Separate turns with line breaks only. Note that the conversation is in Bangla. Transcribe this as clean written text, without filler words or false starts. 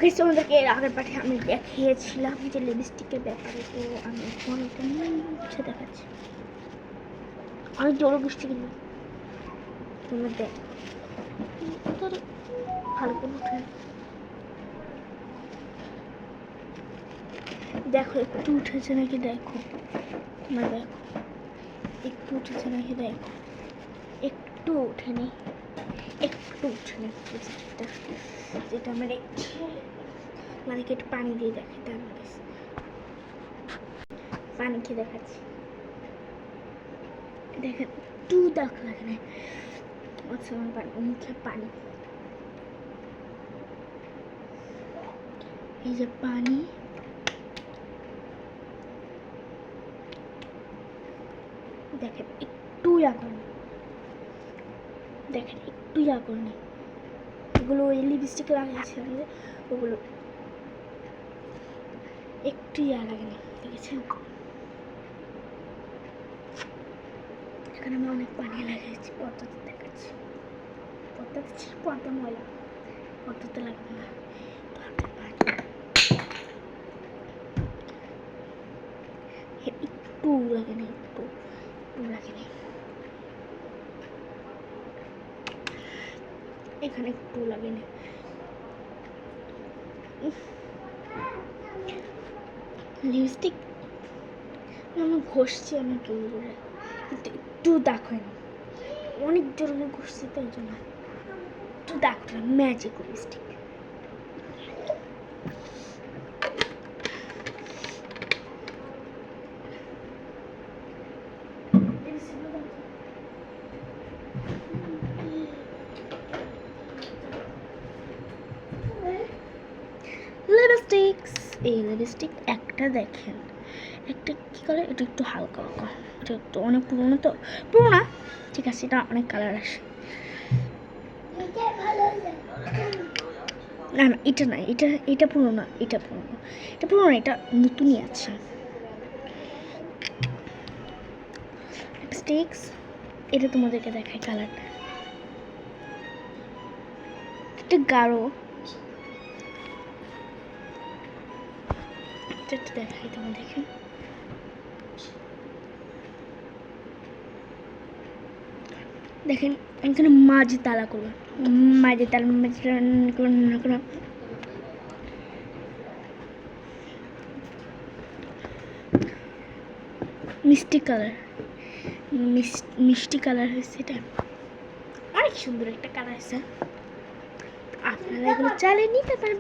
গাইস তোমাদেরকে এর আগের পাঠে আমি দেখিয়েছিলাম যে লিপস্টিকের ব্যাপারে, তো আমি এখন কিছু দেখাচ্ছি। অনেক জোরে বৃষ্টি কিন্তু তোমরা দেখ ভালো করে উঠে দেখো একটু উঠেছে নাকি, দেখো তোমরা দেখো একটু উঠেছে নাকি, দেখো একটু উঠেনি, একটু উঠেনি লিপস্টিকটা যেটা আমি দেখছি। মানে একটু পানি দিয়ে দেখাতে আমার কাছে পানি খেয়ে দেখাচ্ছি। দেখেন একটু দাগ লাগে না, আচ্ছা আমার পানি মুখে পানি, এই যে পানি, দেখেন একটু করেনি, দেখেন একটু করেনি। এগুলো ওই লিপস্টিক লাগিয়েছে আমাদের, ওগুলো একটু লাগে না, দেখেছেন? এখানে আমি অনেক পানি লাগিয়েছি, পর্দাতে দেখাচ্ছি, পর্দাতে ছিল পর্দা ময়লা, পর্দাতে লাগবে না, একটু লাগে না, একটু লাগে না, এখানে একটু লাগে না। লিপস্টিক আমি ঘষছি অনেক জোরে, কিন্তু একটু দাগ হয়নি, অনেক জোরে ঘষছি তাই জন্য একটু দাগ হয়। Magic lipstick. লিপস্টিক্স, এই লিপস্টিক একটা দেখেন, একটা কী কালার, এটা একটু হালকা হালকা, এটা একটু অনেক পুরোনো, তো পুরোনো ঠিক আছে, এটা অনেক কালার আসে। না না এটা না, এটা পুরোনো, এটা পুরোনো, এটা পুরোনো, এটা নতুনই আছে। লিপস্টিক্স এটা তোমাদেরকে দেখায় কালারটা, এটা গাঢ়, এটা দেখাই তোমাদেরকে, দেখেন এখানে মাঝে তালা করবে, মাঝে তালা মিষ্টি কালার, মিষ্টি কালার হয়েছে, এটা অনেক সুন্দর একটা কালার আছে। আপনারা এগুলো চালিয়ে নিতে পারেন।